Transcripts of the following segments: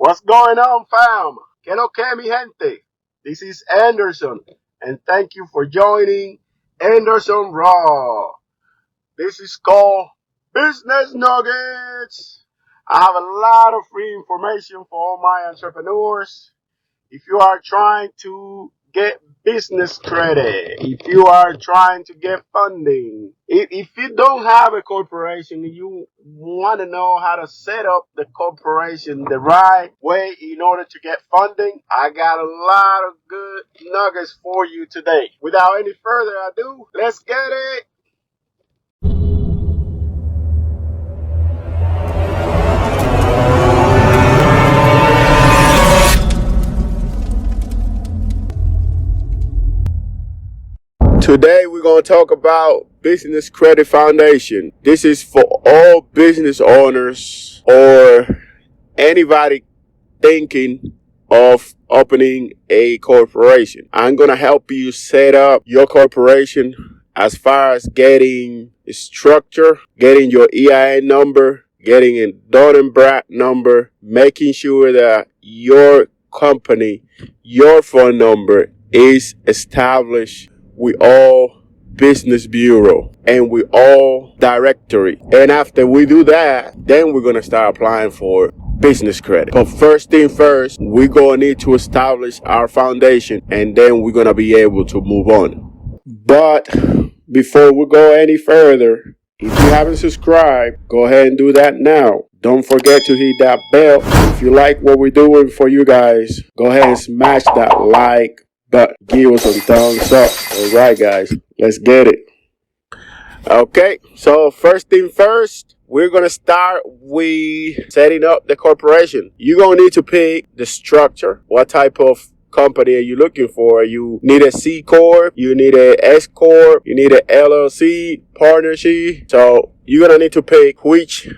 What's going on, fam? Que lo que, mi gente? This is Anderson, and thank you for joining Anderson Raw. This is called Business Nuggets. I have a lot of free information for all my entrepreneurs. If you are trying to get business credit, if you are trying to get funding, if you don't have a corporation and you want to know how to set up the corporation the right way in order to get funding, I got a lot of good nuggets for you today. Without any further ado, let's get it. Today we're going to talk about Business Credit Foundation. This is for all business owners or anybody thinking of opening a corporation. I'm going to help you set up your corporation as far as getting a structure, getting your EIN number, getting a Dun & Bradstreet number, making sure that your company, your phone number is established with all business bureau and with all directory. And after we do that, then we're going to start applying for business credit. But first thing first, we're going to need to establish our foundation, and then we're going to be able to move on. But before we go any further, if you haven't subscribed, go ahead and do that now. Don't forget to hit that bell. If you like what we're doing for you guys, go ahead and smash that like button. Give us some thumbs up. All right, guys, let's get it. Okay, so first thing first, we're going to start with setting up the corporation. You're going to need to pick the structure. What type of company are you looking for? You need a C Corp, you need a S Corp, you need a LLC, partnership. So you're going to need to pick which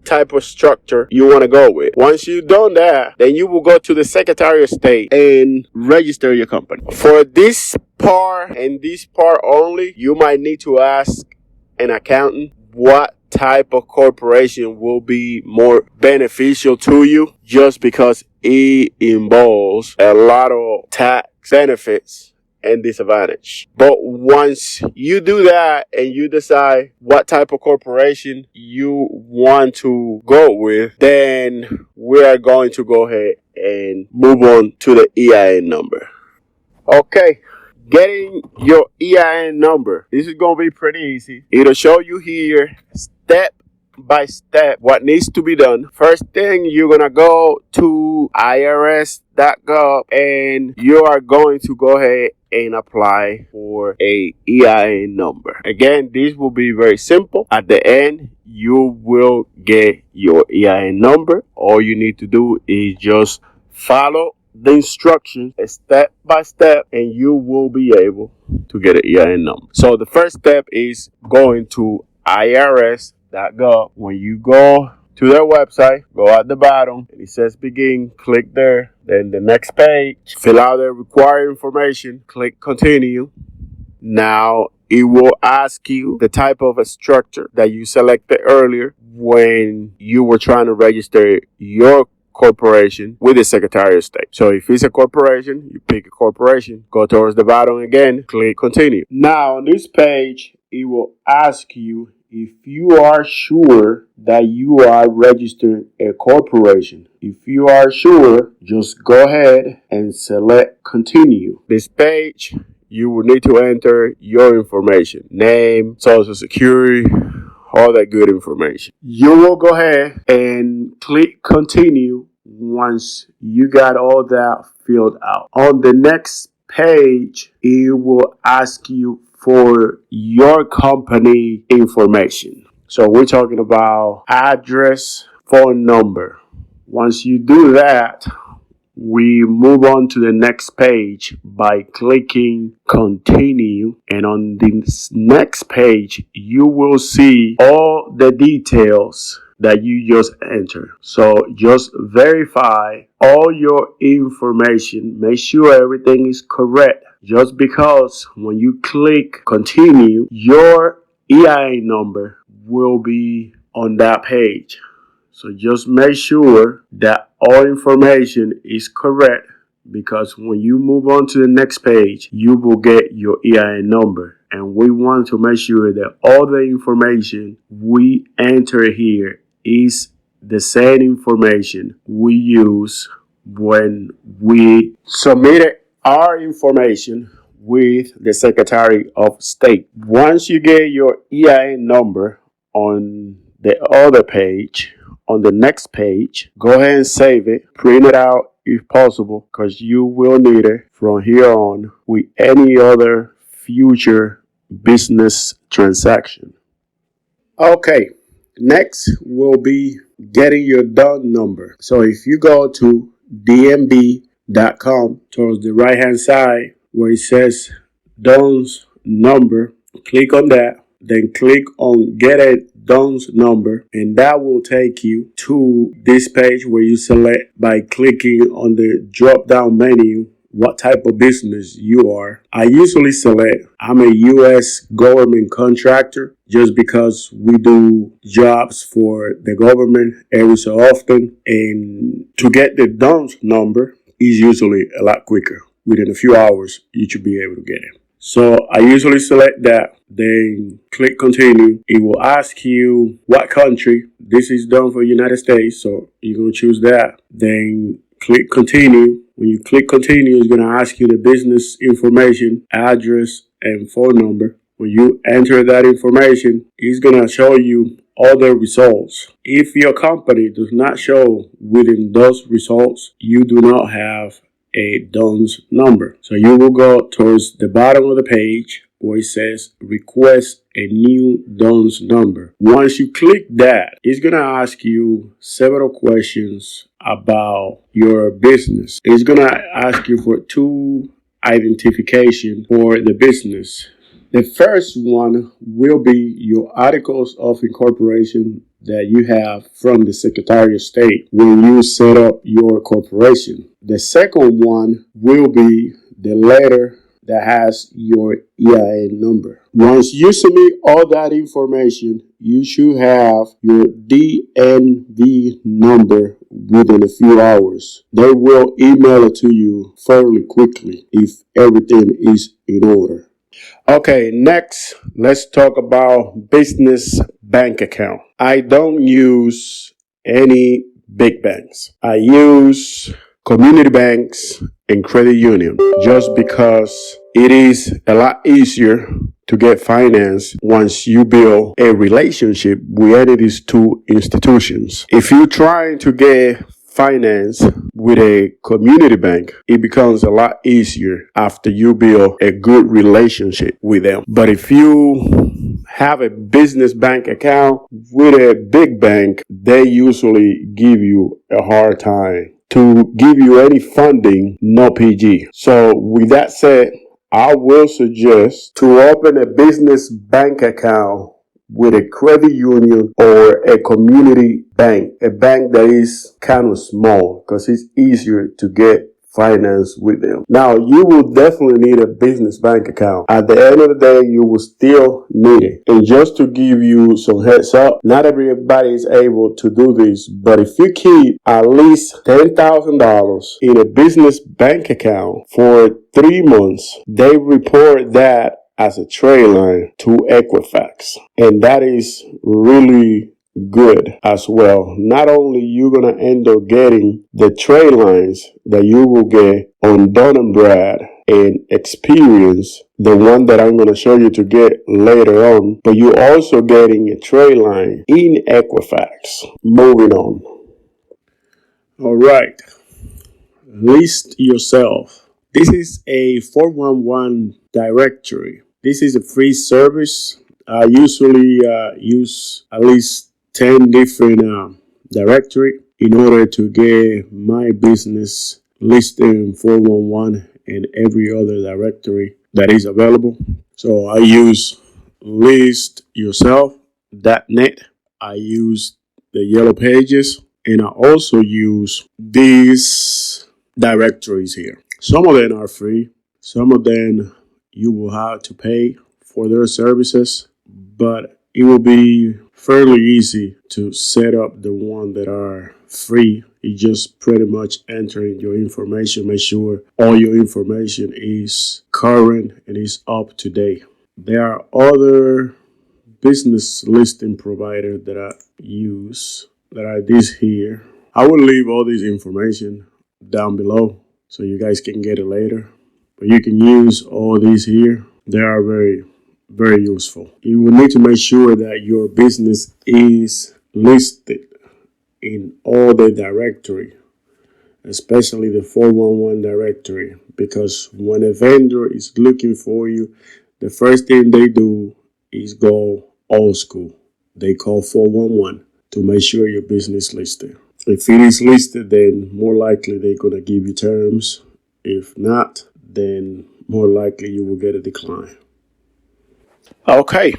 type of structure you want to go with. Once you've done that, then you will go to the Secretary of State and register your company. For this part and this part only, you might need to ask an accountant what type of corporation will be more beneficial to you, just because it involves a lot of tax benefits and disadvantage. But once you do that and you decide what type of corporation you want to go with, then we are going to go ahead and move on to the EIN number. Okay, getting your EIN number. This is going to be pretty easy. It'll show you here step by step what needs to be done. First thing, you're going to go to irs.gov and you are going to go ahead and apply for a EIN number. Again, this will be very simple. At the end, you will get your EIN number. All you need to do is just follow the instructions step by step and you will be able to get an EIN number. So the first step is going to irs.gov. When you go to their website, go at the bottom and it says begin, click there. Then the next page, fill out the required information, click continue. Now it will ask you the type of a structure that you selected earlier when you were trying to register your corporation with the Secretary of State. So if it's a corporation, you pick a corporation, go towards the bottom again, click continue. Now on this page, it will ask you if you are sure that you are registered a corporation. If you are sure, just go ahead and select continue. This page, you will need to enter your information, name, social security, all that good information. You will go ahead and click continue once you got all that filled out. On the next page, it will ask you for your company information. So we're talking about address, phone number. Once you do that, we move on to the next page by clicking continue, and on this next page you will see all the details that you just entered. So just verify all your information, make sure everything is correct, just because when you click continue, your EIN number will be on that page. So just make sure that all information is correct, because when you move on to the next page, you will get your EIN number. And we want to make sure that all the information we enter here is the same information we use when we submitted our information with the Secretary of State. Once you get your EIN number on the other page, on the next page, go ahead and save it, print it out if possible, because you will need it from here on with any other future business transaction. Okay, next will be getting your DUNS number. So if you go to dnb.com towards the right hand side where it says DUNS number, click on that, then click on get a DUNS number, and that will take you to this page where you select by clicking on the drop down menu what type of business you are. I usually select I'm a U.S. government contractor, just because we do jobs for the government every so often, and to get the DUNS number is usually a lot quicker. Within a few hours, you should be able to get it. So I usually select that, then click continue. It will ask you what country. This is done for United States, so you're going to choose that. Then click continue. When you click continue, it's going to ask you the business information, address, and phone number. When you enter that information, it's going to show you all the results. If your company does not show within those results, you do not have a DUNS number. So you will go towards the bottom of the page where it says request a new DUNS number. Once you click that, it's going to ask you several questions about your business. It's going to ask you for two identification for the business. The first one will be your articles of incorporation that you have from the Secretary of State when you set up your corporation. The second one will be the letter that has your EIN number. Once you submit all that information, you should have your DNV number within a few hours. They will email it to you fairly quickly if everything is in order. Okay, next, let's talk about business bank account. I don't use any big banks. I use community banks and credit union just because it is a lot easier to get finance once you build a relationship with any of these two institutions. If you're trying to get finance with a community bank, it becomes a lot easier after you build a good relationship with them. But if you have a business bank account with a big bank, they usually give you a hard time to give you any funding, no PG. So with that said, I will suggest to open a business bank account with a credit union or a community bank, a bank that is kind of small, because it's easier to get finance with them. Now, you will definitely need a business bank account. At the end of the day, you will still need it. And just to give you some heads up, not everybody is able to do this, but if you keep at least $10,000 in a business bank account for 3 months, they report that as a trade line to Equifax. And that is really good as well. Not only you're going to end up getting the trade lines that you will get on Dun & Brad and Experience, the one that I'm going to show you to get later on, but you're also getting a trade line in Equifax. Moving on. All right. List yourself. This is a 411 directory. This is a free service. I usually use at least 10 different directory in order to get my business listed in 411 and every other directory that is available. So I use listyourself.net. I use the Yellow Pages, and I also use these directories here. Some of them are free. Some of them you will have to pay for their services, but it will be fairly easy to set up the one that are free. You just pretty much enter in your information, make sure all your information is current and is up to date. There are other business listing providers that I use that are this here. I will leave all this information down below so you guys can get it later. But you can use all these here. They are very useful. You will need to make sure that your business is listed in all the directory, especially the 411 directory, because when a vendor is looking for you, the first thing they do is go old school. They call 411 to make sure your business listed. If it is listed, then more likely they're going to give you terms. If not, then more likely you will get a decline. Okay.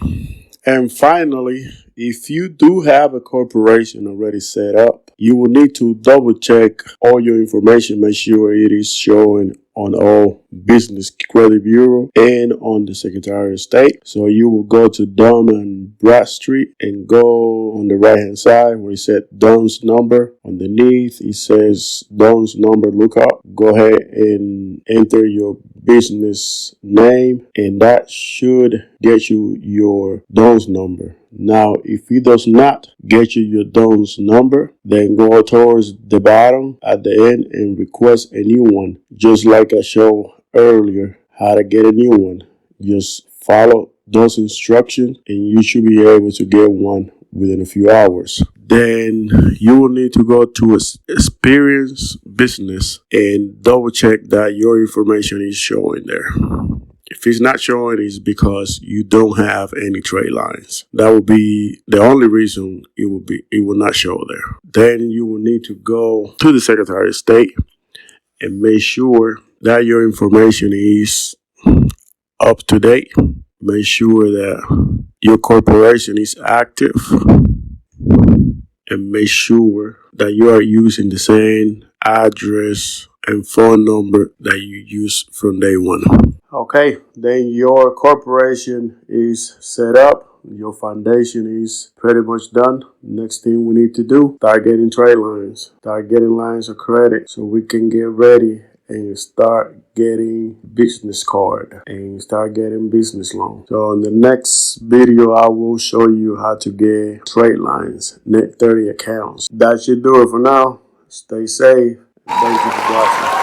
And finally, if you do have a corporation already set up, you will need to double check all your information, make sure it is showing on all Business Credit Bureau and on the Secretary of State. So you will go to Dun and Bradstreet and go on the right hand side where it said Dun's number. Underneath it says Dun's number lookup. Go ahead and enter your business name, and that should get you your DUNS number. Now, if it does not get you your DUNS number, then go towards the bottom at the end and request a new one. Just like I showed earlier how to get a new one. Just follow those instructions and you should be able to get one within a few hours. Then you will need to go to Experience Business and double check that your information is showing there. If it's not showing, it's because you don't have any trade lines. That will be the only reason it will not show there. Then you will need to go to the Secretary of State and make sure that your information is up to date. Make sure that your corporation is active, and make sure that you are using the same address and phone number that you used from day one. Okay, then your corporation is set up. Your foundation is pretty much done. Next thing we need to do, start getting trade lines, start getting lines of credit so we can get ready and start getting business card and start getting business loan. So in the next video, I will show you how to get trade lines, net 30 accounts. That should do it for now. Stay safe. Thank you for watching.